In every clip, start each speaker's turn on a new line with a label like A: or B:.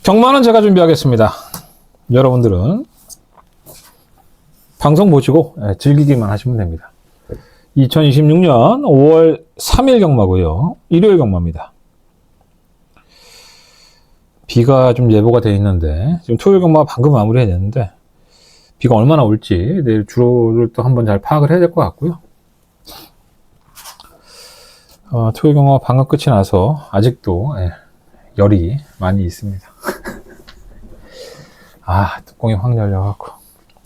A: 경마는 제가 준비하겠습니다. 여러분들은 방송 보시고 즐기기만 하시면 됩니다. 2026년 5월 3일 경마고요. 일요일 경마입니다. 비가 좀 예보가 되어 있는데 지금 토요일 경마 방금 마무리해야 되는데 비가 얼마나 올지 내일 주로를 또 한번 잘 파악을 해야 될 것 같고요. 토요일 경마 방금 끝이 나서 아직도 열이 많이 있습니다. 뚜껑이 확 열려갖고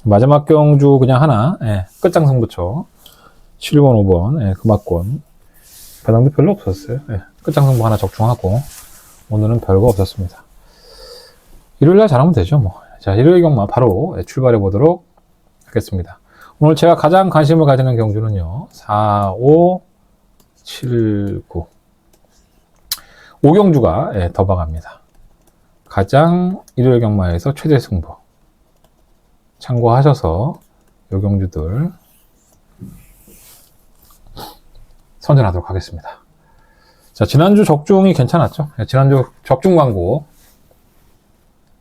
A: 마지막 경주 그냥 하나 끝장승부처 7번 5번 금화권 배당도 별로 없었어요. 끝장승부 하나 적중하고 오늘은 별거 없었습니다. 일요일날 잘하면 되죠 뭐. 자, 일요일 경마 바로 출발해 보도록 하겠습니다. 오늘 제가 가장 관심을 가지는 경주는요 4, 5, 7, 9 5경주가 더박합니다. 가장 일요일 경마에서 최대 승부 참고하셔서 요 경주들 선전하도록 하겠습니다. 자, 지난주 적중이 괜찮았죠? 지난주 적중 광고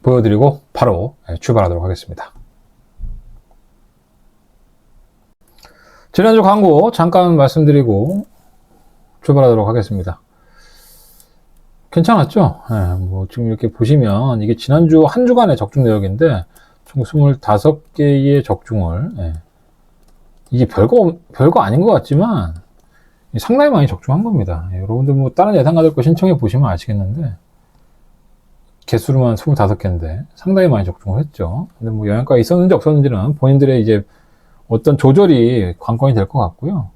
A: 보여드리고 바로 출발하도록 하겠습니다. 지난주 광고 잠깐 말씀드리고 출발하도록 하겠습니다. 괜찮았죠? 뭐 지금 이렇게 보시면 이게 지난주 한 주간의 적중 내역인데 총 25개의 적중을 이게 별거 아닌 것 같지만 상당히 많이 적중한 겁니다. 여러분들 뭐 다른 예상가들 거 신청해 보시면 아시겠는데 개수로만 25개인데 상당히 많이 적중을 했죠. 근데 뭐 영향가가 있었는지 없었는지는 본인들의 이제 어떤 조절이 관건이 될 것 같고요.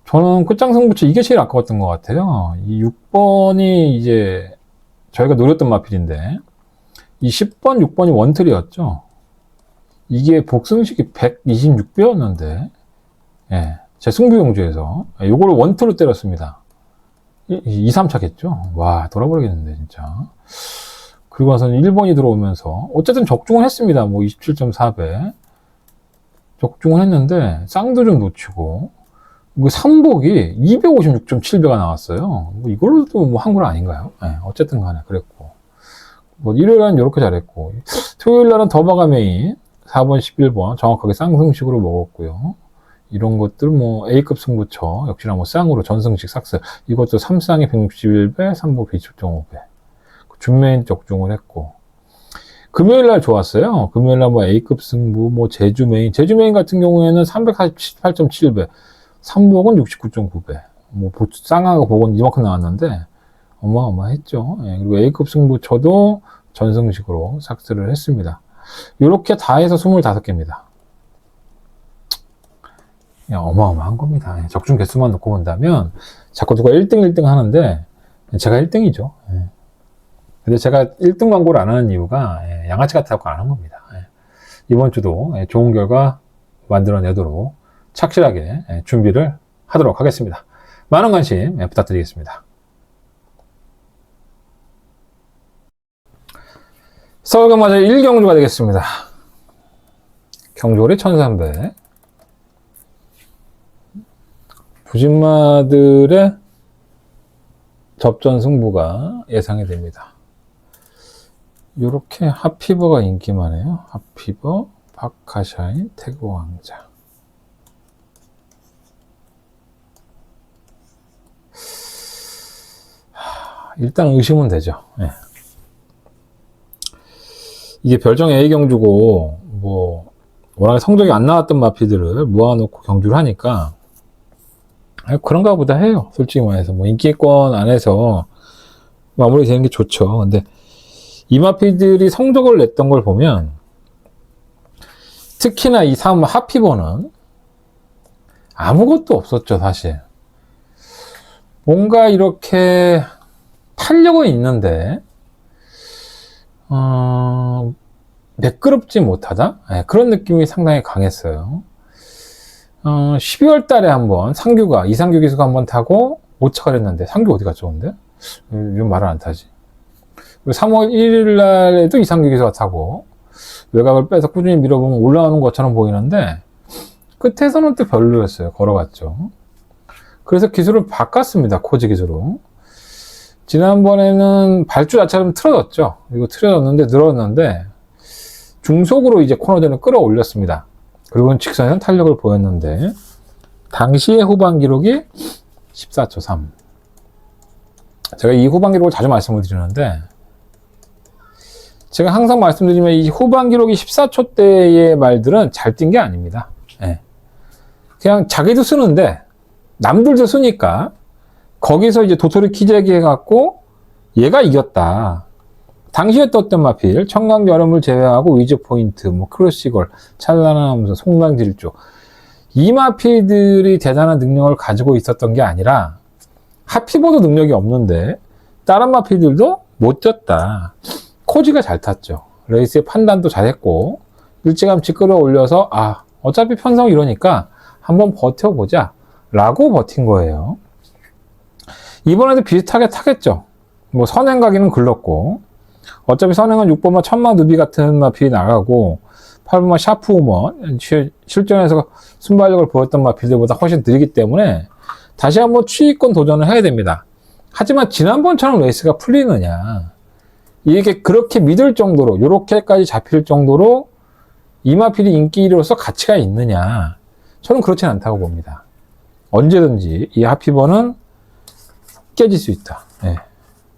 A: 저는 끝장승부처 이게 제일 아까웠던 것 같아요. 이 6번이 이제 저희가 노렸던 마필인데 이 10번, 6번이 원틀이었죠. 이게 복승식이 126배였는데 제 승부용주에서 요거를 원틀로 때렸습니다. 2, 3차겠죠. 와, 돌아버리겠는데 진짜. 그리고 나서는 1번이 들어오면서 어쨌든 적중을 했습니다. 뭐 27.4배 적중을 했는데 쌍도 좀 놓치고 그 3복이 256.7배가 나왔어요. 뭐 이걸로도 뭐 한글 아닌가요? 어쨌든 간에 그랬고. 뭐 일요일날은 이렇게 잘했고. 토요일날은 더바가 메인 4번, 11번 정확하게 쌍승식으로 먹었고요. 이런 것들 뭐 A급 승부처 역시나 뭐 쌍으로 전승식 삭스 이것도 3쌍에 161배, 3복 120.5배. 준메인 적중을 했고. 금요일날 좋았어요. 금요일날 뭐 A급 승부, 뭐 제주메인 같은 경우에는 348.7배. 3복은 69.9배. 뭐, 쌍하고 복은 이만큼 나왔는데, 어마어마했죠. 그리고 A급 승부처도 전승식으로 삭스를 했습니다. 이렇게 다 해서 25개입니다. 어마어마한 겁니다. 적중 개수만 놓고 본다면, 자꾸 누가 1등 하는데, 제가 1등이죠. 근데 제가 1등 광고를 안 하는 이유가, 양아치 같아서 안 한 겁니다. 이번 주도 좋은 결과 만들어내도록 착실하게 준비를 하도록 하겠습니다. 많은 관심 부탁드리겠습니다. 서울경마제 1경주가 되겠습니다. 경주거리 1300 부진마들의 접전 승부가 예상이 됩니다. 이렇게 핫피버가 인기만해요. 핫피버, 박하샤인, 태그왕자. 일단 의심은 되죠. 이게 별정 A 경주고 뭐 워낙에 성적이 안 나왔던 마피들을 모아놓고 경주를 하니까 그런가 보다 해요. 솔직히 말해서 뭐 인기권 안에서 마무리 되는 게 좋죠. 근데 이 마피들이 성적을 냈던 걸 보면 특히나 이 3 핫피버는 아무것도 없었죠. 사실 뭔가 이렇게 탄력은 있는데 매끄럽지 못하다? 그런 느낌이 상당히 강했어요. 12월 달에 한번 이상규 기수가 한번 타고 못 차가 했는데 상규 어디 갔죠 근데? 요즘 말을 안 타지. 그리고 3월 1일 날에도 이상규 기수가 타고 외곽을 빼서 꾸준히 밀어보면 올라오는 것처럼 보이는데 끝에서는 또 별로였어요. 걸어갔죠. 그래서 기술을 바꿨습니다. 코지 기술로. 지난번에는 발주 자체가 틀어졌죠. 그리고 틀어졌는데 늘었는데 중속으로 이제 코너전을 끌어올렸습니다. 그리고 직선에서 탄력을 보였는데 당시의 후반 기록이 14초 3. 제가 이 후반 기록을 자주 말씀을 드리는데 제가 항상 말씀드리면 이 후반 기록이 14초대의 말들은 잘 뛴 게 아닙니다. 예. 그냥 자기도 쓰는데 남들도 쓰니까 거기서 이제 도토리 키재기 해갖고 얘가 이겼다. 당시에 떴던 마필, 청강여름을 제외하고 위즈 포인트, 뭐 크로시걸, 찬란함, 송강질주 이 마필들이 대단한 능력을 가지고 있었던 게 아니라 하피보도 능력이 없는데 다른 마필들도 못 뛰었다. 코지가 잘 탔죠. 레이스의 판단도 잘했고 일찌감치 끌어올려서 아 어차피 편성 이러니까 한번 버텨보자 라고 버틴 거예요. 이번에도 비슷하게 타겠죠. 뭐 선행 가기는 글렀고 어차피 선행은 6번마 천마 누비 같은 마필이 나가고 8번마 샤프 우먼 실전에서 순발력을 보였던 마필들보다 훨씬 느리기 때문에 다시 한번 추위권 도전을 해야 됩니다. 하지만 지난번처럼 레이스가 풀리느냐 이게 그렇게 믿을 정도로 이렇게까지 잡힐 정도로 이 마필이 인기로서 가치가 있느냐 저는 그렇진 않다고 봅니다. 언제든지 이 하피버는 깨질 수 있다. 예.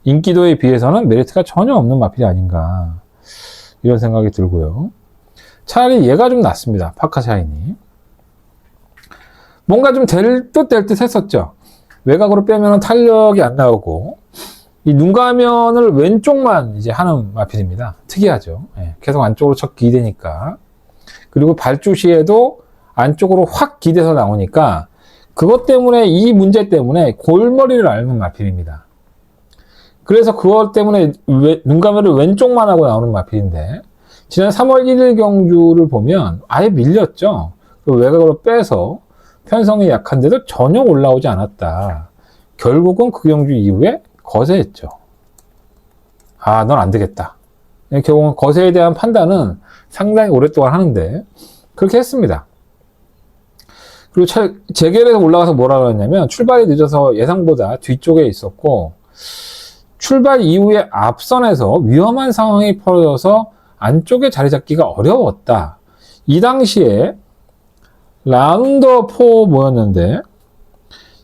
A: 인기도에 비해서는 메리트가 전혀 없는 마필이 아닌가 이런 생각이 들고요. 차라리 얘가 좀 낫습니다. 파카샤인이 뭔가 좀 될 듯 했었죠. 외곽으로 빼면 탄력이 안 나오고 이 눈가면을 왼쪽만 이제 하는 마필입니다. 특이하죠. 예. 계속 안쪽으로 척 기대니까 그리고 발주 시에도 안쪽으로 확 기대서 나오니까 그것 때문에 이 문제 때문에 골머리를 앓는 마필입니다. 그래서 그것 때문에 눈가면을 왼쪽만 하고 나오는 마필인데 지난 3월 1일 경주를 보면 아예 밀렸죠. 외곽으로 빼서 편성이 약한데도 전혀 올라오지 않았다. 결국은 그 경주 이후에 거세했죠. 아, 넌 안 되겠다. 결국은 거세에 대한 판단은 상당히 오랫동안 하는데 그렇게 했습니다. 그리고 재결에서 올라가서 뭐라 그랬냐면 출발이 늦어서 예상보다 뒤쪽에 있었고 출발 이후에 앞선에서 위험한 상황이 벌어져서 안쪽에 자리 잡기가 어려웠다. 이 당시에 라운드 4 뭐였는데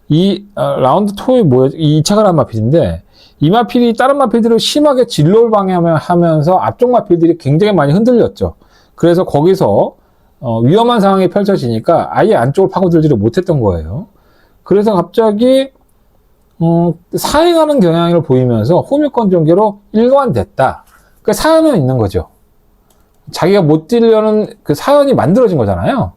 A: 이 라운드 2에 뭐였지? 이 2차 가란 마필인데 이 마필이 다른 마필들을 심하게 진로를 방해하면서 앞쪽 마필들이 굉장히 많이 흔들렸죠. 그래서 거기서 위험한 상황이 펼쳐지니까 아예 안쪽을 파고들지를 못했던 거예요. 그래서 갑자기 사행하는 경향을 보이면서 호미권 전개로 일관됐다. 그 사연은 있는 거죠. 자기가 못 뛰려는 그 사연이 만들어진 거잖아요.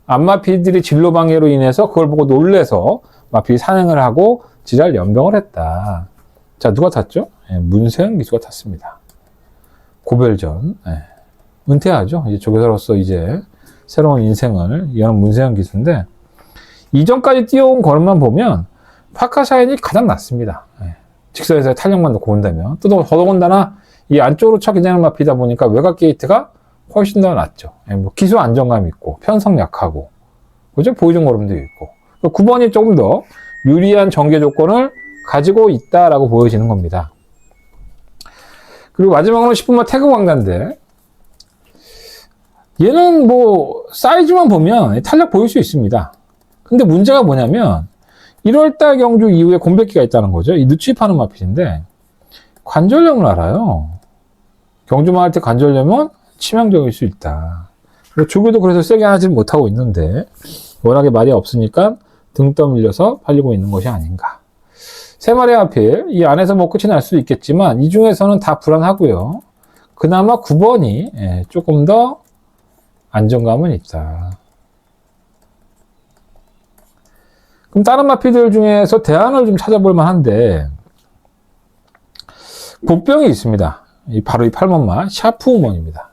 A: 앞마필들이 진로 방해로 인해서 그걸 보고 놀래서 마필이 산행을 하고 지랄 연병을 했다. 자, 누가 탔죠? 예, 문세영 기수가 탔습니다. 고별전. 예, 은퇴하죠. 이제 조교사로서 이제 새로운 인생을 여는 문세영 기수인데 이전까지 뛰어온 걸음만 보면 파카샤인이 가장 낫습니다. 예, 직선에서 탄력만 놓고 본다면 또 더더군다나 이 안쪽으로 쳐 기장을 마피다 보니까 외곽 게이트가 훨씬 더 낫죠. 예, 뭐 기수 안정감 있고 편성 약하고 그죠? 보이준 걸음도 있고 9번이 조금 더 유리한 전개 조건을 가지고 있다라고 보여지는 겁니다. 그리고 마지막으로 10분만 태그 광단인데 얘는 뭐 사이즈만 보면 탄력 보일 수 있습니다. 근데 문제가 뭐냐면 1월달 경주 이후에 곰백기가 있다는 거죠. 이 늦추입하는 마필인데 관절염을 알아요. 경주만 할 때 관절염은 치명적일 수 있다. 조교도 그래서 세게 하지 못하고 있는데 워낙에 말이 없으니까 등 떠밀려서 팔리고 있는 것이 아닌가. 세 마리 하필 이 안에서 뭐 끝이 날 수도 있겠지만 이 중에서는 다 불안하고요. 그나마 9번이 조금 더 안정감은 있다. 그럼 다른 마피들 중에서 대안을 좀 찾아볼 만한데 복병이 있습니다. 바로 이 8번마 샤프 우먼입니다.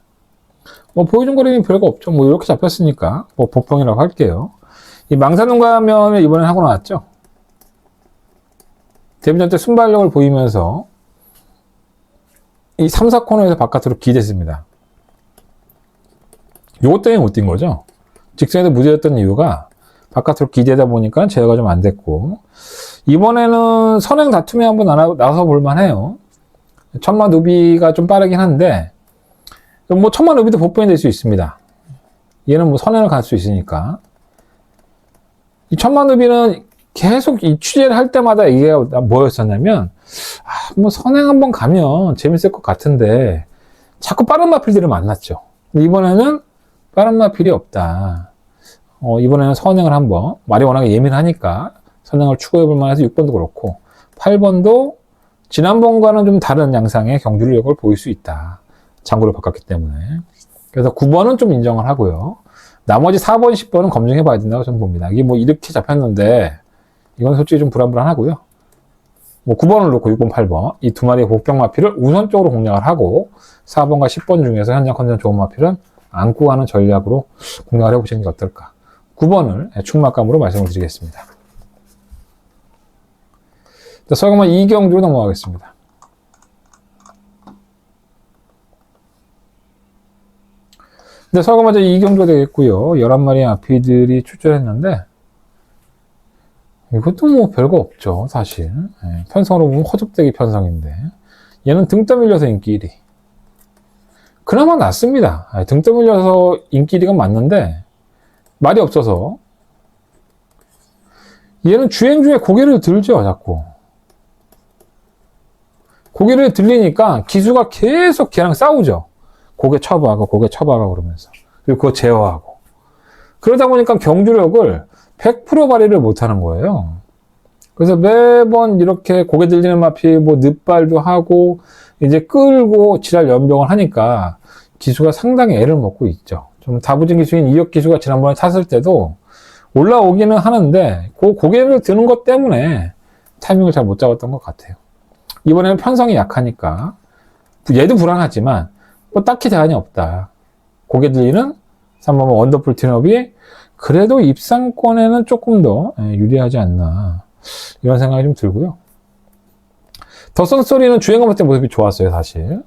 A: 뭐 보여준 그림이 별거 없죠. 뭐 이렇게 잡혔으니까 뭐 복병이라고 할게요. 이 망사눈 가면을 이번에 하고 나왔죠. 데뷔전 때 순발력을 보이면서 이 3, 4코너에서 바깥으로 기댔습니다. 요것 때문에 못 뛴 거죠. 직선에서 무제였던 이유가 바깥으로 기대다 보니까 제어가 좀 안 됐고 이번에는 선행 다툼에 한번 나서 볼만해요. 천마 누비가 좀 빠르긴 한데, 뭐 천마 누비도 복병이 될 수 있습니다. 얘는 뭐 선행을 갈 수 있으니까. 이 천마 누비는 계속 이 취재를 할 때마다 이게 뭐였었냐면, 뭐 선행 한번 가면 재밌을 것 같은데, 자꾸 빠른 마필들을 만났죠. 이번에는 빠른 마필이 없다. 이번에는 선행을 한번, 말이 워낙에 예민하니까 선행을 추구해볼 만해서 6번도 그렇고, 8번도 지난번과는 좀 다른 양상의 경주력을 보일 수 있다. 장구를 바꿨기 때문에. 그래서 9번은 좀 인정을 하고요. 나머지 4번, 10번은 검증해 봐야 된다고 저는 봅니다. 이게 뭐 이렇게 잡혔는데, 이건 솔직히 좀 불안불안하고요. 뭐 9번을 놓고 6번, 8번 이 두 마리의 복병 마필을 우선적으로 공략을 하고 4번과 10번 중에서 현장 컨디션 좋은 마필은 안고 가는 전략으로 공략을 해보시는 게 어떨까. 9번을 충막감으로 말씀을 드리겠습니다. 자, 서경만 이경주로 넘어가겠습니다. 근데 서경만 이경주가 되겠고요. 11마리의 마필들이 출전했는데 이것도 뭐 별거 없죠, 사실. 편성으로 보면 허접대기 편성인데 얘는 등 떠밀려서 인기 1위. 그나마 낫습니다. 등 떠밀려서 인기 1위가 맞는데 말이 없어서 얘는 주행 중에 고개를 들죠, 자꾸. 고개를 들리니까 기수가 계속 걔랑 싸우죠. 고개 쳐봐가 그러면서. 그리고 그거 제어하고. 그러다 보니까 경주력을 100% 발휘를 못하는 거예요. 그래서 매번 이렇게 고개 들리는 마필, 뭐 늪발도 하고, 이제 끌고 지랄 연병을 하니까 기수가 상당히 애를 먹고 있죠. 좀 다부진 기수인 이혁 기수가 지난번에 탔을 때도 올라오기는 하는데, 그 고개를 드는 것 때문에 타이밍을 잘 못 잡았던 것 같아요. 이번에는 편성이 약하니까, 얘도 불안하지만, 뭐 딱히 대안이 없다. 고개 들리는 3번 원더풀 틴업이 그래도 입상권에는 조금 더 유리하지 않나 이런 생각이 좀 들고요. 더선 스토리는 주행검사 때 모습이 좋았어요, 사실.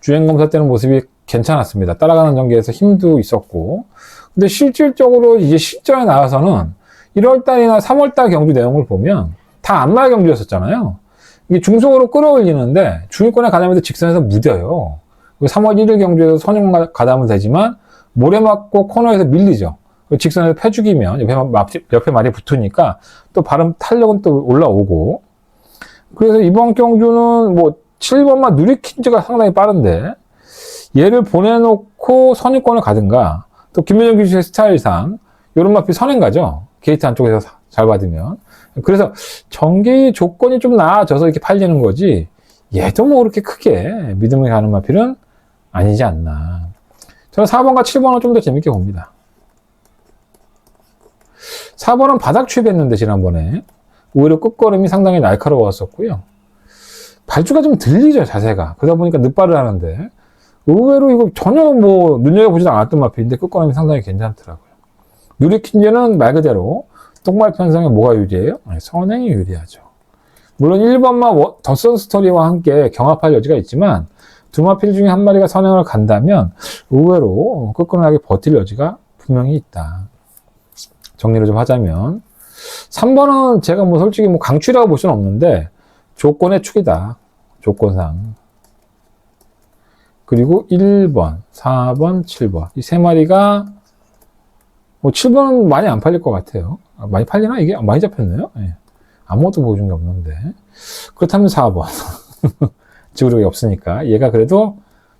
A: 주행검사 때는 모습이 괜찮았습니다. 따라가는 전개에서 힘도 있었고. 근데 실질적으로 이제 실전에 나와서는 1월달이나 3월달 경주 내용을 보면 다 안마 경주였었잖아요. 이게 중속으로 끌어올리는데 중위권에 가담해도 직선에서 무뎌요. 3월 1일 경주에서 선행 가담은 되지만 모래 맞고 코너에서 밀리죠. 직선에서 패죽이면 옆에 말이 붙으니까 또 발음 탄력은 또 올라오고. 그래서 이번 경주는 뭐 7번만 누리킨즈가 상당히 빠른데 얘를 보내놓고 선입권을 가든가 또 김민정 기수의 스타일상 요런 마필 선행 가죠. 게이트 안쪽에서 잘 받으면. 그래서 전개의 조건이 좀 나아져서 이렇게 팔리는 거지 얘도 뭐 그렇게 크게 믿음을 가는 마필은 아니지 않나. 저는 4번과 7번은 좀 더 재밌게 봅니다. 4번은 바닥 취입했는데 지난번에 오히려 끝걸음이 상당히 날카로웠었고요. 발주가 좀 들리죠, 자세가. 그러다 보니까 늑발을 하는데 의외로 이거 전혀 뭐 눈여겨보지도 않았던 마필인데 끝걸음이 상당히 괜찮더라고요. 누리킨제는 말 그대로 똥말 편성에 뭐가 유리해요? 선행이 유리하죠. 물론 1번만 더선 스토리와 함께 경합할 여지가 있지만 두 마필 중에 한 마리가 선행을 간다면 의외로 끈끈하게 버틸 여지가 분명히 있다. 정리를 좀 하자면 3번은 제가 뭐 솔직히 뭐 강추라고 볼 수는 없는데 조건의 축이다. 조건상. 그리고 1번, 4번, 7번 이 세 마리가 뭐 7번은 많이 안 팔릴 것 같아요. 많이 팔리나? 이게 많이 잡혔네요. 네. 아무것도 보여준 게 없는데 그렇다면 4번 지구력이 없으니까 얘가 그래도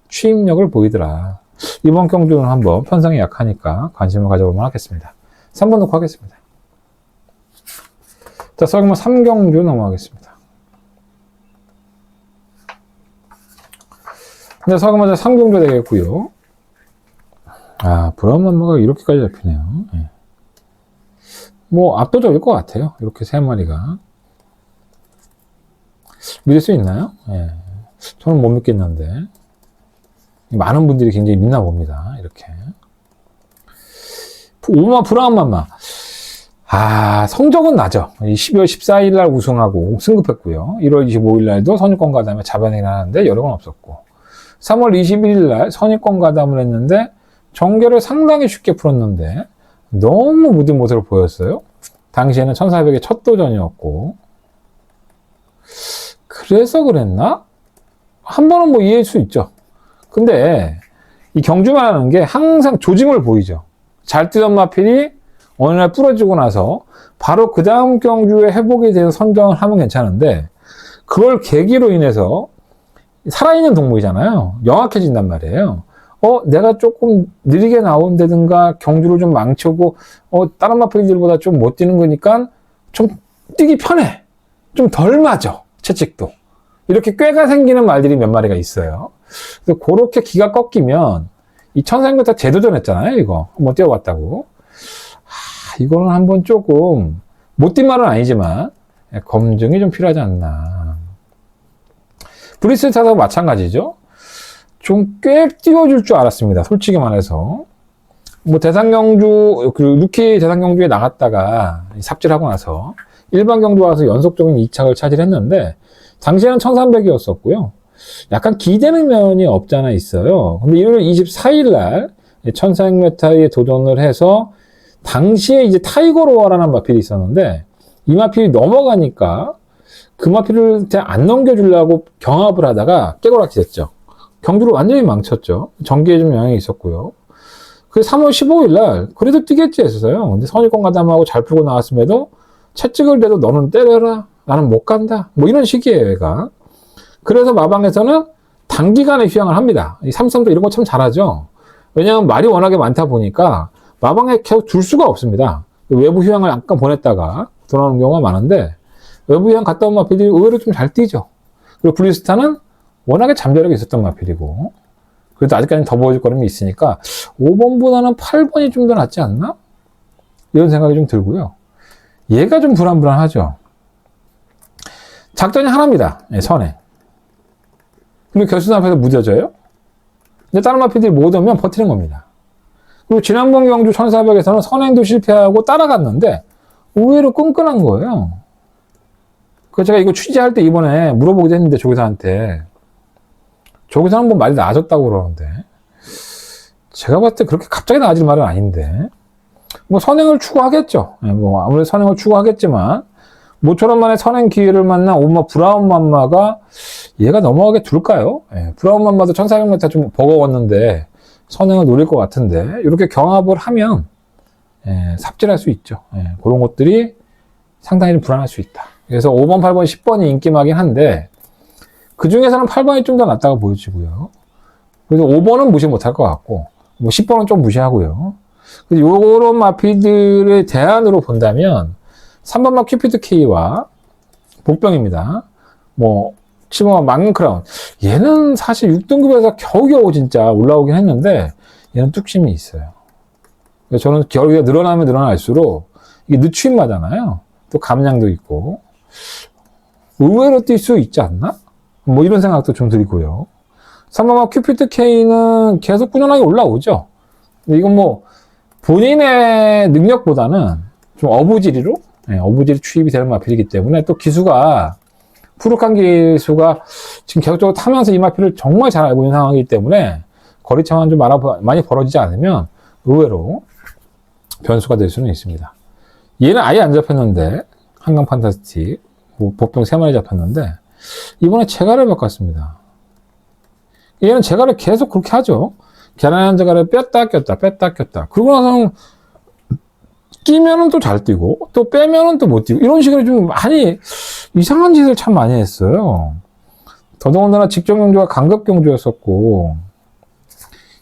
A: 취임력을 보이더라. 이번 경주는 한번 편성이 약하니까 관심을 가져보면 하겠습니다. 3번 놓고 하겠습니다. 자, 서경마 3경주 넘어가겠습니다. 근데 서경마 3경주 되겠고요. 브라운맘마가 이렇게까지 잡히네요. 네. 뭐 압도적일 것 같아요. 이렇게 세 마리가. 믿을 수 있나요? 네. 저는 못 믿겠는데 많은 분들이 굉장히 믿나 봅니다. 이렇게 오마 브라운맘마 성적은 나죠. 12월 14일 날 우승하고 승급했고요. 1월 25일 날도 선입권 가담에 자변을 하는데 여러 건 없었고 3월 21일 날 선입권 가담을 했는데 정결을 상당히 쉽게 풀었는데 너무 무딘 모습을 보였어요. 당시에는 1400의 첫 도전이었고 그래서 그랬나? 한 번은 뭐 이해할 수 있죠. 근데 이 경주만 하는 게 항상 조짐을 보이죠. 잘 뛰던 마필이 어느 날 부러지고 나서 바로 그 다음 경주에 회복에 대해서 선정을 하면 괜찮은데 그걸 계기로 인해서 살아있는 동물이잖아요. 영악해진단 말이에요. 내가 조금 느리게 나온다든가 경주를 좀 망치고 다른 마필들보다 좀 못 뛰는 거니까 좀 뛰기 편해. 좀 덜 맞아. 채찍도. 이렇게 꾀가 생기는 말들이 몇 마리가 있어요. 그래서 그렇게 기가 꺾이면 이 1400m 재도전 했잖아요. 이거 한번 뛰어봤다고. 이거는 한번 조금 못 뛴 말은 아니지만 검증이 좀 필요하지 않나. 브리스트 타도 마찬가지죠. 좀 꽤 뛰어줄 줄 알았습니다. 솔직히 말해서. 뭐 대상경주, 그 루키 대상경주에 나갔다가 삽질하고 나서 일반 경주 와서 연속적인 2착을 차지했는데 당시에는 1300이었었고요. 약간 기대는 면이 없지 않아 있어요. 근데 1월 24일 날 1400m에 도전을 해서 당시에 이제 타이거 로어라는 마필이 있었는데 이 마필이 넘어가니까 그 마필을 안 넘겨주려고 경합을 하다가 깨고락지 됐죠. 경주를 완전히 망쳤죠. 전기에 좀 영향이 있었고요. 그 3월 15일 날 그래도 뛰겠지 했었어요. 근데 선입권 가담하고 잘 풀고 나왔음에도 채찍을 대도 너는 때려라. 나는 못 간다. 뭐 이런 식이에요, 얘가. 그래서 마방에서는 단기간에 휴양을 합니다. 이 삼성도 이런 거 참 잘하죠. 왜냐하면 말이 워낙에 많다 보니까 마방에 계속 둘 수가 없습니다. 외부 휴양을 잠깐 보냈다가 돌아오는 경우가 많은데 외부 휴양 갔다 온 마필이 의외로 좀 잘 뛰죠. 그리고 블리스타는 워낙에 잠재력이 있었던 마필이고 그래도 아직까지는 더 보여줄 거름이 있으니까 5번보다는 8번이 좀 더 낫지 않나? 이런 생각이 좀 들고요. 얘가 좀 불안불안하죠. 작전이 하나입니다. 선행. 그리고 결승선 앞에서 무뎌져요. 근데 다른 마필들이 못 오면 버티는 겁니다. 그리고 지난번 경주 1400에서는 선행도 실패하고 따라갔는데 의외로 끈끈한 거예요. 그래서 제가 이거 취재할 때 이번에 물어보기도 했는데 조교사한테 조교사 한번 말이 나아졌다고 그러는데 제가 봤을 때 그렇게 갑자기 나아질 말은 아닌데 뭐 선행을 추구하겠죠. 뭐 아무래도 선행을 추구하겠지만 모처럼 만에 선행 기회를 만난 오마 브라운 맘마가 얘가 넘어가게 둘까요? 브라운 맘마도 1400m 좀 버거웠는데 선행을 노릴 것 같은데 이렇게 경합을 하면 삽질할 수 있죠. 그런 것들이 상당히 좀 불안할 수 있다. 그래서 5번, 8번, 10번이 인기마긴 한데 그 중에서는 8번이 좀 더 낫다고 보여지고요. 그래서 5번은 무시 못할 것 같고 뭐 10번은 좀 무시하고요. 요런 마필들의 대안으로 본다면 3번마 큐피드 K와 복병입니다. 뭐 7번마 망크라운 얘는 사실 6등급에서 겨우겨우 진짜 올라오긴 했는데 얘는 뚝심이 있어요. 저는 겨울이 늘어나면 늘어날수록 이게 늦추임마잖아요. 또 감량도 있고 의외로 뛸 수 있지 않나? 뭐 이런 생각도 좀 들고요. 3번마 큐피드 K는 계속 꾸준하게 올라오죠. 근데 이건 뭐 본인의 능력보다는 좀 어부지리로 어부지리 추입이 되는 마필이기 때문에 또 기수가 푸르칸 기수가 지금 계속적으로 타면서 이 마필을 정말 잘 알고 있는 상황이기 때문에 거리차만 좀 많이 벌어지지 않으면 의외로 변수가 될 수는 있습니다. 얘는 아예 안 잡혔는데 한강 판타스틱 뭐 복병 3마리 잡혔는데 이번에 제가를 바꿨습니다. 얘는 제가를 계속 그렇게 하죠. 계란한 제가를 뺐다 꼈다 뺐다 꼈다 그러고 나서는 끼면은 또 잘 뛰고 또 빼면은 또 못 뛰고 이런 식으로 좀 많이 이상한 짓을 참 많이 했어요. 더더군다나 직전 경주가 강급 경주였었고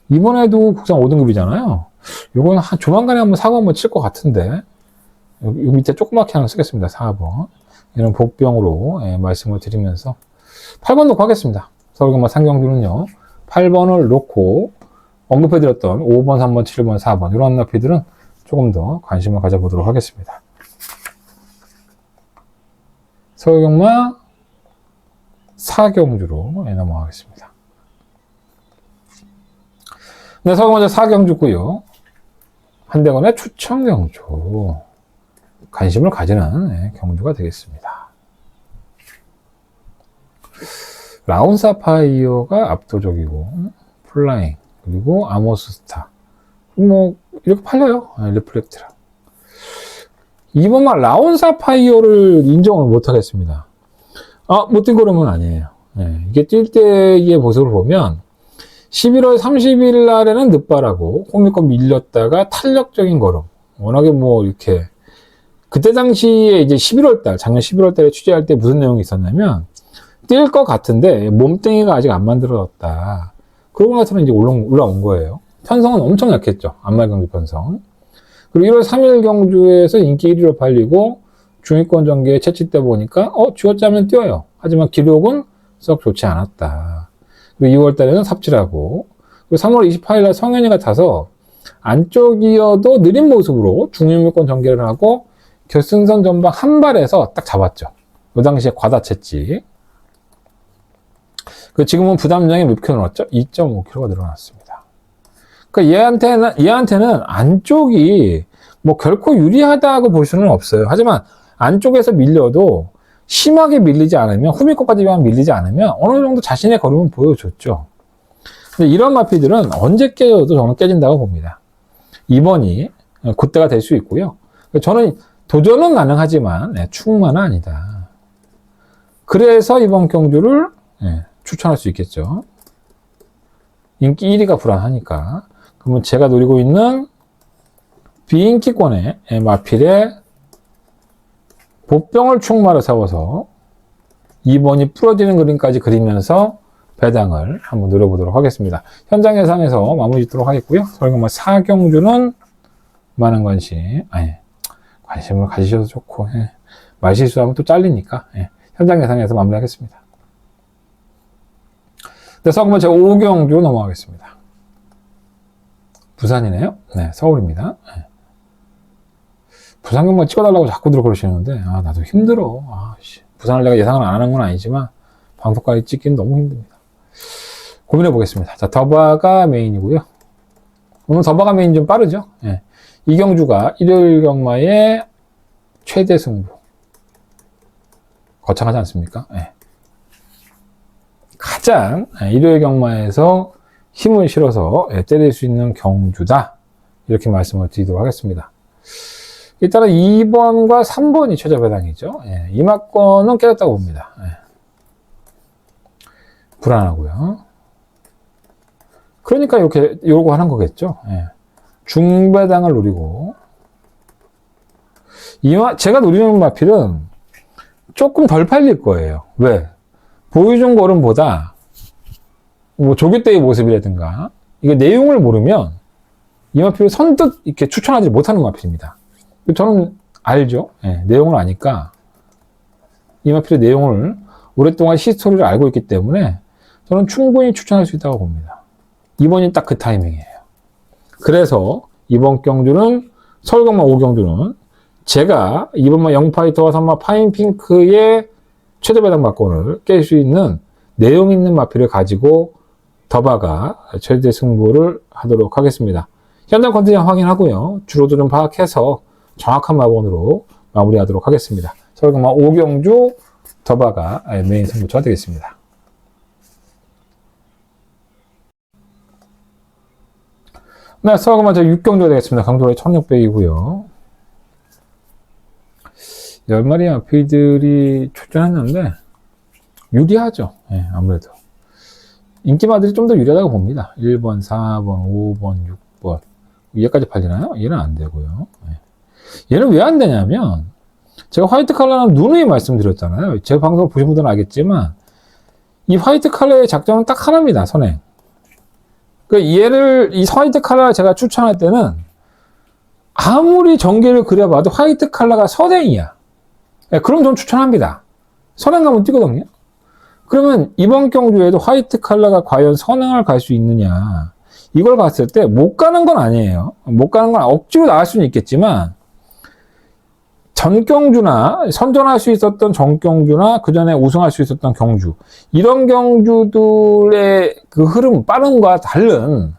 A: 이번에도 국산 5등급이잖아요. 요건 조만간에 한번 사고 한번 칠 것 같은데 여기 밑에 조그맣게 하나 쓰겠습니다. 4번 이런 복병으로 말씀을 드리면서 8번 놓고 하겠습니다. 서울경마 상경주는요 8번을 놓고 언급해드렸던 5번, 3번, 7번, 4번 이런 마필들은 조금 더 관심을 가져보도록 하겠습니다. 서울경마 4경주로 넘어가겠습니다. 네, 서울경마 4경주고요. 한대건의 추천경주 관심을 가지는 경주가 되겠습니다. 라운사파이어가 압도적이고 플라잉 그리고 아모스스타 뭐 이렇게 팔려요. 리플렉트랑 이번만 라운사파이어를 인정을 못하겠습니다. 못 뛴 걸음은 아니에요. 예, 이게 뛸 때의 모습을 보면 11월 30일 날에는 늦바라고 홈이권 밀렸다가 탄력적인 걸음. 워낙에 뭐 이렇게 그때 당시에 이제 11월 달, 작년 11월 달에 취재할 때 무슨 내용이 있었냐면 뛸 것 같은데 몸뚱이가 아직 안 만들어졌다. 그러고 나서는 이제 올라온 거예요. 편성은 엄청 약했죠. 안말 경주 편성. 그리고 1월 3일 경주에서 인기 1위로 팔리고 중위권 전개에 채취돼 보니까 쥐어짜면 뛰어요. 하지만 기록은 썩 좋지 않았다. 그리고 2월 달에는 삽질하고 그리고 3월 28일 날 성현이가 타서 안쪽이어도 느린 모습으로 중위권 전개를 하고 결승선 전방 한 발에서 딱 잡았죠. 그 당시에 과다채찍. 지금은 부담량이 몇 킬로 늘었죠? 2.5kg가 늘어났습니다. 그러니까 얘한테는 안쪽이 뭐 결코 유리하다고 볼 수는 없어요. 하지만 안쪽에서 밀려도 심하게 밀리지 않으면, 후미코까지만 밀리지 않으면 어느 정도 자신의 걸음은 보여줬죠. 근데 이런 마피들은 언제 깨져도 저는 깨진다고 봅니다. 2번이 그때가 될 수 있고요. 저는 도전은 가능하지만 충만은 아니다. 그래서 이번 경주를 추천할 수 있겠죠. 인기 1위가 불안하니까. 그러면 제가 노리고 있는 비인기권의 마필에 보병을 충마로 세워서 2번이 부러지는 그림까지 그리면서 배당을 한번 노려보도록 하겠습니다. 현장 예상에서 마무리 짓도록 하겠고요. 설경마 4경주는 많은 관심을 가지셔도 좋고, 말 실수하면 또 잘리니까, 현장 예상에서 마무리하겠습니다. 그래서 그러면 제가 5경주 넘어가겠습니다. 부산이네요. 네, 서울입니다. 부산 경마 찍어달라고 자꾸 그러시는데, 나도 힘들어. 부산을 내가 예상을 안 하는 건 아니지만, 방송까지 찍기는 너무 힘듭니다. 고민해 보겠습니다. 자, 더바가 메인이고요. 오늘 더바가 메인 좀 빠르죠? 이 경주가 일요일 경마의 최대 승부. 거창하지 않습니까? 가장 일요일 경마에서 힘을 실어서 때릴 수 있는 경주다. 이렇게 말씀을 드리도록 하겠습니다. 일단은 2번과 3번이 최저 배당이죠. 이마권은 깨졌다고 봅니다. 불안하고요. 그러니까 이렇게 요구하는 거겠죠. 중배당을 노리고 제가 노리는 마필은 조금 덜 팔릴 거예요. 왜? 보여준 걸음보다 뭐 조교 때의 모습이라든가 이게 내용을 모르면 이 마필을 선뜻 이렇게 추천하지 못하는 마필입니다. 저는 알죠. 내용을 아니까 이 마필의 내용을 오랫동안 히스토리를 알고 있기 때문에 저는 충분히 추천할 수 있다고 봅니다. 이번이 딱 그 타이밍이에요. 그래서 이번 경주는 서울경마 5경주는 제가 이번마 영파이터와 3마 파인핑크의 최대 배당 막권을 깰 수 있는 내용 있는 마필을 가지고 더바가 최대 승부를 하도록 하겠습니다. 현장 컨디션 확인하고요. 주로도 좀 파악해서 정확한 마번으로 마무리하도록 하겠습니다. 서울경마 5경주 더바가 메인 승부처가 되겠습니다. 네, 서울경마 제 6경주가 되겠습니다. 강도로의 1600이고요. 10마리 마필들이 출전했는데 유리하죠. 아무래도 인기마들이 좀 더 유리하다고 봅니다. 1번, 4번, 5번, 6번 얘까지 팔리나요? 얘는 안 되고요. 얘는 왜 안 되냐면 제가 화이트 칼라는 누누이 말씀드렸잖아요. 제 방송을 보신 분들은 알겠지만 이 화이트 칼라의 작전은 딱 하나입니다. 선행. 이 화이트 칼라를 제가 추천할 때는 아무리 전개를 그려봐도 화이트 칼라가 선행이야. 그럼 전 추천합니다. 선행 가면 뛰거든요. 그러면 이번 경주에도 화이트 칼라가 과연 선행을 갈 수 있느냐. 이걸 봤을 때 못 가는 건 아니에요. 못 가는 건 억지로 나갈 수는 있겠지만 전경주나 선전할 수 있었던 전경주나 그 전에 우승할 수 있었던 경주 이런 경주들의 그 흐름 빠른과 다른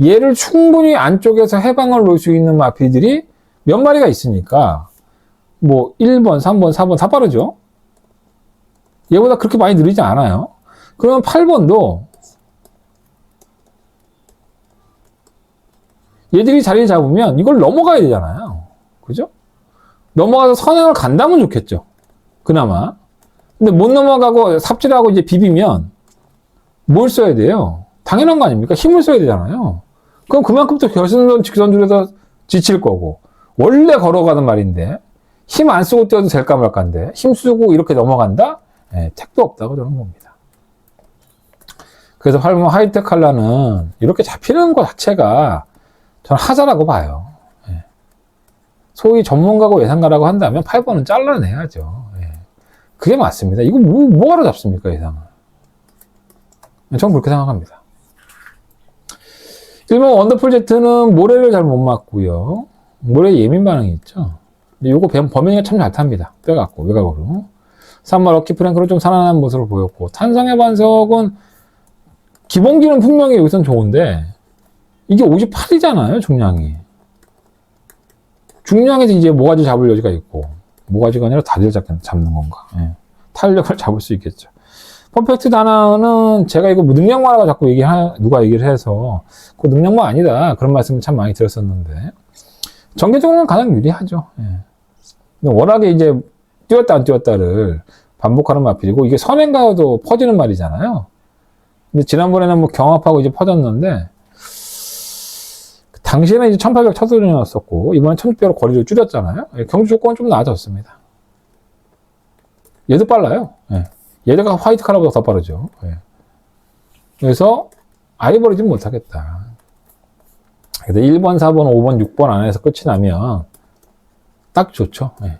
A: 얘를 충분히 안쪽에서 해방을 놓을 수 있는 마필들이 몇 마리가 있으니까 뭐 1번, 3번, 4번 다 빠르죠. 얘보다 그렇게 많이 느리지 않아요. 그러면 8번도 얘들이 자리를 잡으면 이걸 넘어가야 되잖아요. 그죠? 넘어가서 선행을 간다면 좋겠죠. 그나마. 근데 못 넘어가고 삽질하고 이제 비비면 뭘 써야 돼요? 당연한 거 아닙니까? 힘을 써야 되잖아요. 그럼 그만큼 또 결승선, 직선줄에서 지칠 거고. 원래 걸어가는 말인데 힘 안 쓰고 뛰어도 될까 말까인데 힘 쓰고 이렇게 넘어간다? 예, 택도 없다고 저는 봅니다. 그래서 하이텍 칼라는 이렇게 잡히는 것 자체가 저는 하자라고 봐요. 예. 소위 전문가고 예상가라고 한다면 8번은 잘라내야죠. 예. 그게 맞습니다. 이거 뭐하러 잡습니까, 예상을? 저는 그렇게 생각합니다. 1번 원더풀 제트는 모래를 잘 못 맞고요. 모래 예민 반응이 있죠. 근데 요거 범행이 참 잘 탑니다. 빼갖고, 외곽으로. 3번 럭키 프랭크는 좀 살아난 모습을 보였고, 탄성의 반석은 기본기는 분명히 여기선 좋은데, 이게 58이잖아요, 중량이. 중량에서 이제 모가지 잡을 여지가 있고, 모가지가 아니라 다리를 잡는 건가. 예. 탄력을 잡을 수 있겠죠. 퍼펙트 다나는 제가 이거 능력마라고 자꾸 누가 얘기를 해서, 그 능력마 아니다. 그런 말씀을 참 많이 들었었는데, 전개적으로는 가장 유리하죠. 예. 워낙에 이제 뛰었다 안 뛰었다를 반복하는 마필이고, 이게 선행가도 퍼지는 말이잖아요. 근데 지난번에는 뭐 경합하고 이제 퍼졌는데, 당시에는 이제 1800 차선이었었고, 이번엔 1600으로 거리를 줄였잖아요. 예, 경주 조건은 좀 나아졌습니다. 얘도 빨라요. 예. 얘가 화이트 칼라보다 더 빠르죠. 예. 그래서 아예 버리진 못하겠다. 그래서 1번, 4번, 5번, 6번 안에서 끝이 나면 딱 좋죠. 예.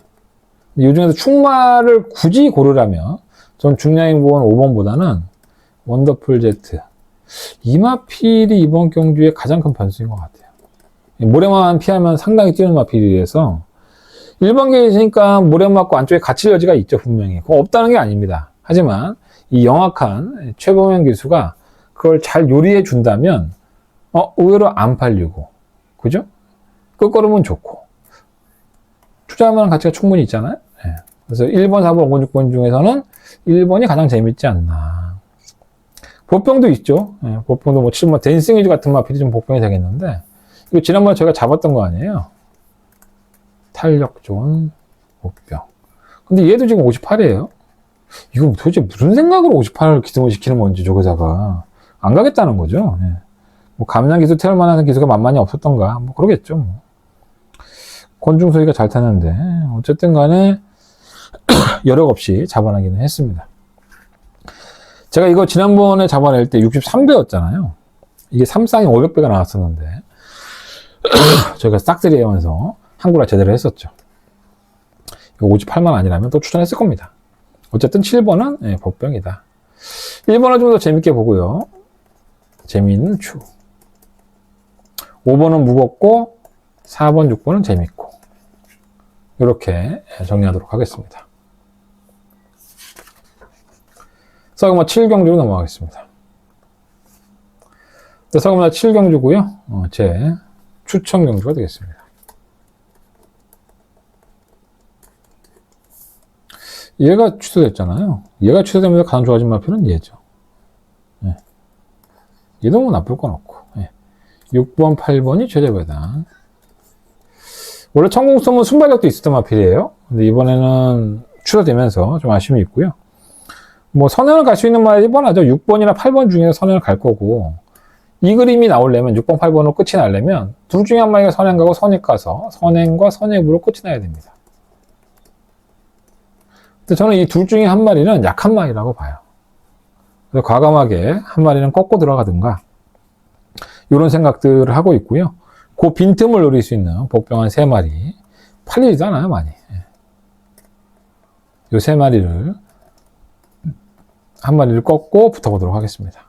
A: 이 중에서 충마를 굳이 고르라면 전 중량행보원 5번보다는 원더풀 제트 이마필이 이번 경주의 가장 큰 변수인 것 같아요. 모래만 피하면 상당히 뛰는 마필이라서 1번계에 있으니까 모래 맞고 안쪽에 갇힐 여지가 있죠, 분명히. 그거 없다는 게 아닙니다. 하지만 이 영악한 최범현 기수가 그걸 잘 요리해 준다면 의외로 안 팔리고, 그죠? 끝걸음은 좋고 투자할 만한 가치가 충분히 있잖아요. 네. 그래서 1번, 4번, 5번, 6번 중에서는 1번이 가장 재밌지 않나. 보병도 있죠. 네. 보병도 뭐 7번 댄싱 위즈 같은 마필이 좀 보병이 되겠는데, 이거 지난번에 제가 잡았던 거 아니에요? 탄력 좋은 보병. 근데 얘도 지금 58이에요. 이거 도대체 무슨 생각으로 58을 기승을 시키는 건지, 저거다가. 안 가겠다는 거죠. 네. 뭐, 감량 기수 태울 만한 기수가 만만히 없었던가. 뭐, 그러겠죠. 뭐. 권중소희가 잘 타는데, 어쨌든 간에, 여력 없이 잡아내기는 했습니다. 제가 이거 지난번에 잡아낼 때 63배였잖아요. 이게 3쌍이 500배가 나왔었는데, 저희가 싹쓸이 하면서 한국을 제대로 했었죠. 이거 58만 아니라면 또 추천했을 겁니다. 어쨌든 7번은 예, 복병이다. 1번은 좀 더 재밌게 보고요. 재미있는 추. 5번은 무겁고 4번, 6번은 재밌고, 이렇게 정리하도록 하겠습니다. 서금화 7경주로 넘어가겠습니다. 서금화 7경주고요. 제 추천 경주가 되겠습니다. 얘가 취소됐잖아요. 얘가 취소되면서 가장 좋아진 마표는 얘죠. 예. 얘도 뭐 나쁠 건 없고. 예. 6번, 8번이 최저배당. 원래 천공섬은 순발력도 있었던 마필이에요. 근데 이번에는 취소되면서 좀 아쉬움이 있고요. 뭐 선행을 갈 수 있는 말이 뻔하죠. 6번이나 8번 중에서 선행을 갈 거고, 이 그림이 나오려면 6번, 8번으로 끝이 나려면 둘 중에 한 마리가 선행 가고 선입 가서 선행과 선입으로 끝이 나야 됩니다. 근데 저는 이 둘 중에 한 마리는 약한 마리라고 봐요. 그래서 과감하게 한 마리는 꺾고 들어가든가, 이런 생각들을 하고 있고요. 그 빈틈을 노릴 수 있는 복병 한 3마리. 팔리지도 않아요, 많이. 이 3마리를, 한 마리를 꺾고 붙어보도록 하겠습니다.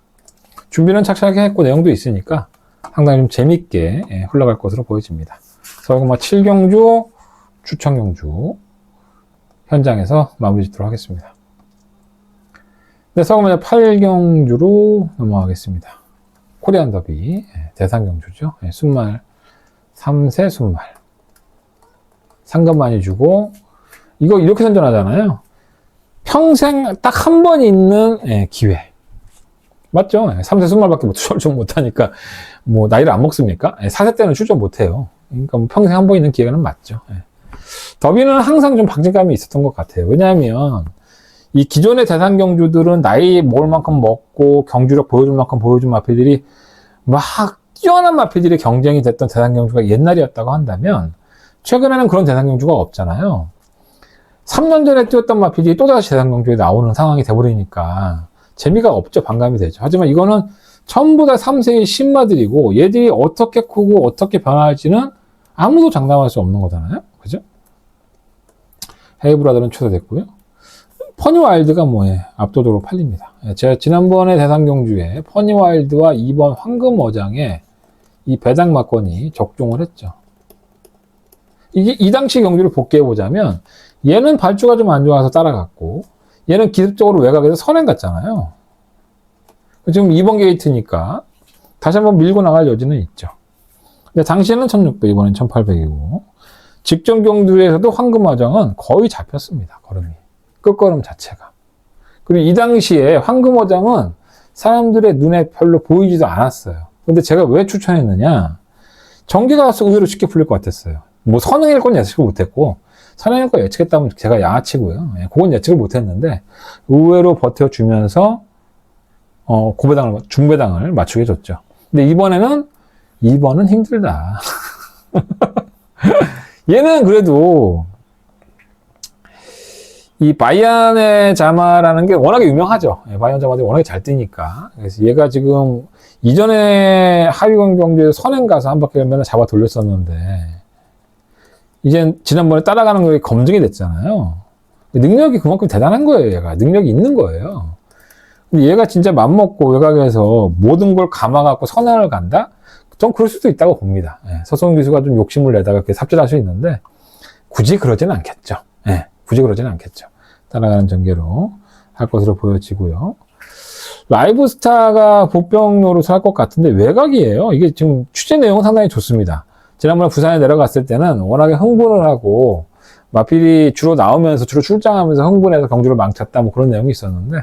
A: 준비는 착실하게 했고, 내용도 있으니까 상당히 좀 재밌게 흘러갈 것으로 보여집니다. 서금화 7경주, 추천경주, 현장에서 마무리 짓도록 하겠습니다. 네, 서금화 8경주로 넘어가겠습니다. 코리안 더비, 대상경주죠. 순말, 3세 순말. 상금 많이 주고, 이거 이렇게 선전하잖아요. 평생 딱 한 번 있는 기회. 맞죠? 3세 순말밖에 출전 못하니까, 뭐, 나이를 안 먹습니까? 4세 때는 출전 못해요. 그러니까 뭐 평생 한 번 있는 기회는 맞죠. 더비는 항상 좀 박진감이 있었던 것 같아요. 왜냐하면, 이 기존의 대상 경주들은 나이 먹을 만큼 먹고 경주력 보여줄 만큼 보여준 마필들이 막 뛰어난 마필들이 경쟁이 됐던 대상 경주가 옛날이었다고 한다면 최근에는 그런 대상 경주가 없잖아요. 3년 전에 뛰었던 마필이 또다시 대상 경주에 나오는 상황이 돼버리니까 재미가 없죠. 반감이 되죠. 하지만 이거는 전부 다 3세의 신마들이고 얘들이 어떻게 크고 어떻게 변화할지는 아무도 장담할 수 없는 거잖아요. 그죠? 헤이브라더는 취소됐고요. 퍼니와일드가 뭐에 압도적으로 팔립니다. 제가 지난번에 대상 경주에 퍼니와일드와 2번 황금어장에 이 배당 막건이 적중을 했죠. 이게 이 당시 경주를 복귀해보자면 얘는 발주가 좀 안 좋아서 따라갔고 얘는 기습적으로 외곽에서 선행 갔잖아요. 지금 2번 게이트니까 다시 한번 밀고 나갈 여지는 있죠. 근데 당시에는 1600, 이번엔 1800이고 직전 경주에서도 황금어장은 거의 잡혔습니다. 걸음이. 끝걸음 자체가. 그리고 이 당시에 황금어장은 사람들의 눈에 별로 보이지도 않았어요. 근데 제가 왜 추천했느냐? 전개가 의외로 쉽게 풀릴 것 같았어요. 뭐 선행일 건 예측을 못했고 선행일 건 예측했다면 제가 양아치고요. 그건 예측을 못했는데 의외로 버텨주면서 중배당을 맞추게 해줬죠. 근데 이번은 힘들다. 얘는 그래도 이 바이안의 자마라는 게 워낙에 유명하죠. 바이안 자마들이 워낙에 잘 뛰니까. 그래서 얘가 지금 이전에 하위권 경주에서 선행 가서 한 바퀴 맨날 잡아 돌렸었는데 이제 지난번에 따라가는 거에 검증이 됐잖아요. 능력이 그만큼 대단한 거예요. 얘가 능력이 있는 거예요. 근데 얘가 진짜 맘먹고 외곽에서 모든 걸 감아갖고 선행을 간다? 좀 그럴 수도 있다고 봅니다. 서성 기수가 좀 욕심을 내다가 이렇게 삽질할 수 있는데 굳이 그러지는 않겠죠. 굳이 그러지는 않겠죠. 따라가는 전개로 할 것으로 보여지고요. 라이브스타가 보병 노릇을 할 것 같은데 외곽이에요. 이게 지금 취재 내용은 상당히 좋습니다. 지난번에 부산에 내려갔을 때는 워낙에 흥분을 하고 마필이 주로 나오면서 주로 출장하면서 흥분해서 경주를 망쳤다 뭐 그런 내용이 있었는데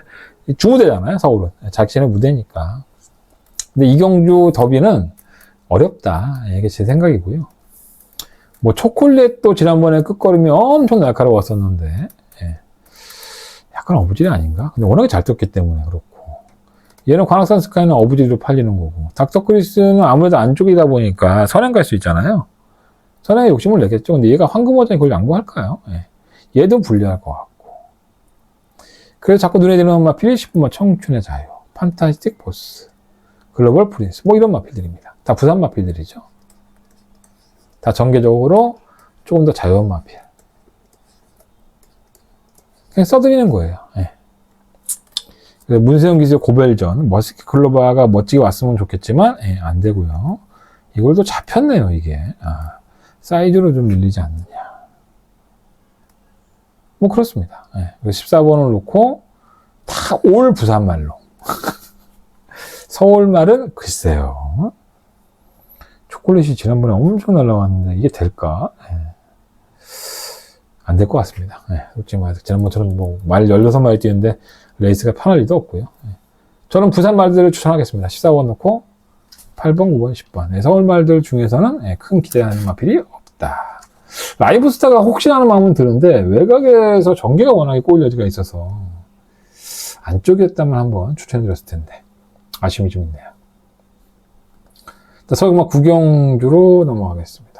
A: 주무대잖아요. 서울은. 자신의 무대니까. 근데 이 경주 더비는 어렵다. 이게 제 생각이고요. 뭐 초콜릿도 지난번에 끝걸음이 엄청 날카로웠었는데 약간 어부질이 아닌가? 근데 워낙에 잘 떴기 때문에 그렇고 얘는 관악산 스카이는 어부질로 팔리는 거고 닥터크리스는 아무래도 안쪽이다 보니까 선행 갈 수 있잖아요. 선행에 욕심을 내겠죠. 근데 얘가 황금어장이 그걸 양보할까요? 얘도 불리할 것 같고 그래서 자꾸 눈에 들어오는 마필이 10분 청춘의 자유, 판타스틱 보스, 글로벌 프린스 뭐 이런 마필들입니다. 다 부산 마필들이죠. 다 전개적으로 조금 더 자유한 마필. 그냥 써드리는 거예요. 문세영 기수의 고벨전, 머스키 클로바가 멋지게 왔으면 좋겠지만, 안 되고요. 이걸 또 잡혔네요, 이게. 사이즈로 좀 밀리지 않느냐. 뭐, 그렇습니다. 14번을 놓고, 다 올 부산말로. 서울말은 글쎄요. 초콜릿이 지난번에 엄청 날라왔는데 이게 될까? 안 될 것 같습니다. 솔직히 말해서 지난번처럼 뭐 말 16마리 뛰는데 레이스가 편할 리도 없고요. 저는 부산 말들을 추천하겠습니다. 14번 놓고 8번, 9번, 10번. 서울 말들 중에서는 큰 기대하는 마필이 없다. 라이브스타가 혹시나 하는 마음은 드는데 외곽에서 전개가 워낙에 꼬일 여지가 있어서 안쪽이었다면 한번 추천해드렸을 텐데 아쉬움이 좀 있네요. 서울음악 구경주로 넘어가겠습니다.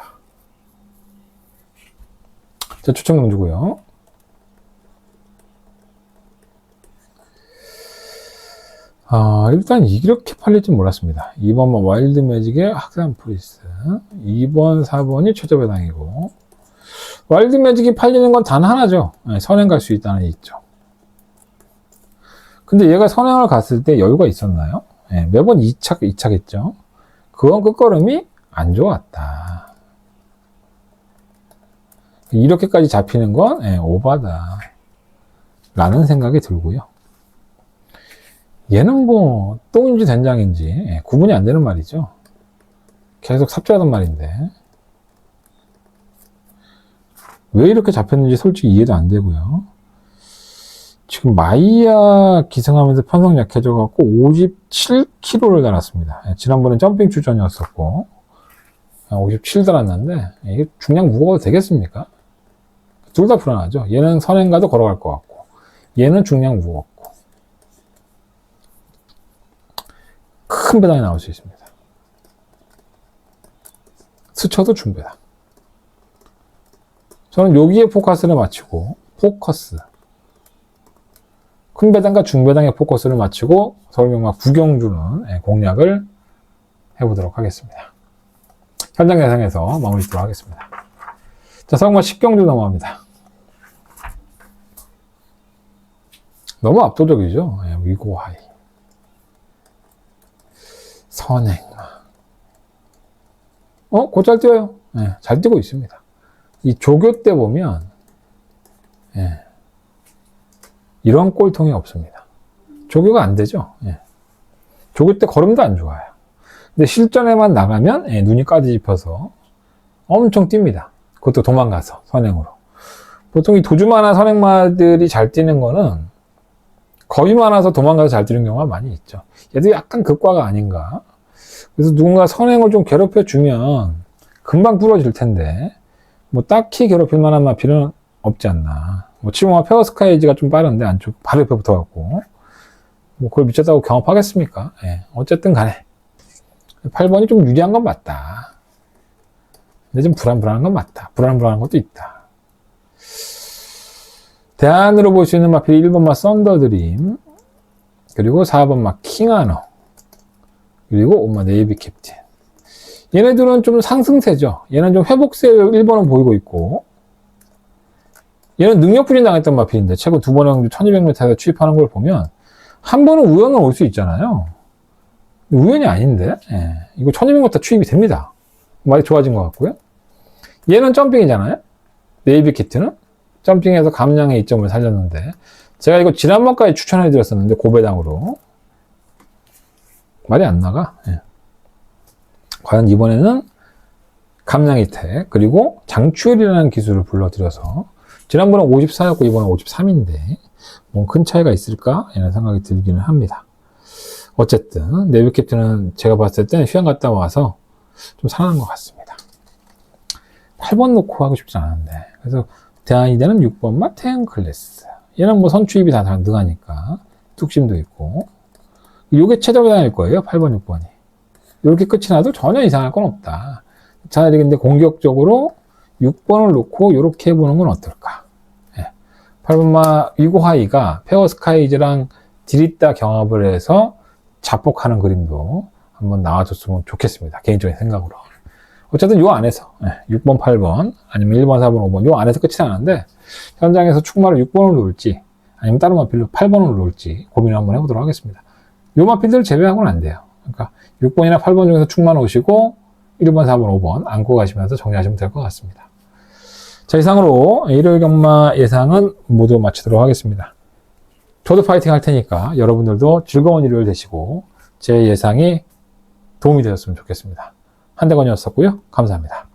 A: 자, 추천 경주고요. 일단 이렇게 팔릴 줄 몰랐습니다. 2번 와일드 매직의 학산 프리스, 2번, 4번이 최저배당이고 와일드 매직이 팔리는 건 단 하나죠. 선행 갈 수 있다는 게 있죠. 근데 얘가 선행을 갔을 때 여유가 있었나요? 매번 2차겠죠. 그건 끝걸음이 안 좋았다. 이렇게까지 잡히는 건 오바다 라는 생각이 들고요. 얘는 뭐 똥인지 된장인지 구분이 안 되는 말이죠. 계속 삽질하던 말인데 왜 이렇게 잡혔는지 솔직히 이해도 안 되고요. 지금 마이야 기승하면서 편성 약해져 갖고 57kg를 달았습니다. 지난번엔 점핑 출전이었었고 57 달았는데 이게 중량 무거워도 되겠습니까? 둘 다 불안하죠. 얘는 선행가도 걸어갈 것 같고 얘는 중량 무겁고 큰 배당이 나올 수 있습니다. 스쳐도 중배당. 저는 여기에 포커스를 맞추고 큰 배당과 중배당의 포커스를 맞추고 서울명마 구경주는 공략을 해보도록 하겠습니다. 현장 예상에서 마무리 짓도록 하겠습니다. 자, 서울명마 10경주 넘어갑니다. 너무 압도적이죠. 위고하이, 선행마. 곧잘 뛰어요. 잘 뛰고 있습니다. 이 조교 때 보면 이런 꼴통이 없습니다. 조교가 안 되죠. 조교 때 걸음도 안 좋아요. 근데 실전에만 나가면 눈이 까지짚어서 엄청 뜁니다. 그것도 도망가서 선행으로. 보통 이 도주마나 선행마들이 잘 뛰는 거는 겁이 많아서 도망가서 잘 뛰는 경우가 많이 있죠. 얘도 약간 극과가 아닌가. 그래서 누군가 선행을 좀 괴롭혀 주면 금방 부러질 텐데 뭐 딱히 괴롭힐 만한 마필은 없지 않나. 뭐 치모와 페어스카이지가 좀 빠른데 안쪽 바로 옆에 붙어갖고 뭐 그걸 미쳤다고 경합하겠습니까? 어쨌든 간에 8번이 좀 유리한 건 맞다. 근데 좀 불안한 건 맞다. 불안한 것도 있다. 대안으로 볼 수 있는 마필이 1번마 썬더드림, 그리고 4번마 킹하너, 그리고 5번 네이비 캡틴. 얘네들은 좀 상승세죠. 얘는 좀 회복세를 1번은 보이고 있고, 얘는 능력 부진 당했던 마필인데 최근 2번의 1200m에서 추입하는 걸 보면 한 번은 우연은 올 수 있잖아요. 우연이 아닌데 이거 1200m 추입이 됩니다. 많이 좋아진 것 같고요. 얘는 점핑이잖아요. 네이비 캡틴은 점핑해서 감량의 이점을 살렸는데 제가 이거 지난번까지 추천해 드렸었는데 고배당으로 말이 안 나가. 과연 이번에는 감량의 택 그리고 장추열이라는 기술을 불러들여서 지난번에 54였고 이번에 53인데 뭐 큰 차이가 있을까? 이런 생각이 들기는 합니다. 어쨌든 네이비 캡틴은 제가 봤을 때 휴양 갔다 와서 좀 살아난 것 같습니다. 8번 놓고 하고 싶지 않은데 그래서 대안이 되는 6번마 태양클래스. 얘는 뭐 선추입이 다 능하니까 뚝심도 있고 요게 최저배당일 거예요. 8번, 6번이. 이렇게 끝이 나도 전혀 이상할 건 없다. 차라리 근데 공격적으로 6번을 놓고 이렇게 해보는 건 어떨까. 8번마 위고하이가 페어스카이즈랑 디리따 경합을 해서 자폭하는 그림도 한번 나와줬으면 좋겠습니다. 개인적인 생각으로. 어쨌든 요 안에서 6번, 8번 아니면 1번, 4번, 5번 요 안에서 끝이 나는데 현장에서 축마를 6번을 놓을지 아니면 다른 마필로 8번을 놓을지 고민을 한번 해보도록 하겠습니다. 요 마필들을 제외하고는 안 돼요. 그러니까 6번이나 8번 중에서 축마 놓으시고 1번, 4번, 5번 안고 가시면서 정리하시면 될 것 같습니다. 자, 이상으로 일요일 경마 예상은 모두 마치도록 하겠습니다. 저도 파이팅 할 테니까 여러분들도 즐거운 일요일 되시고 제 예상이 도움이 되었으면 좋겠습니다. 한대건이었었고요. 감사합니다.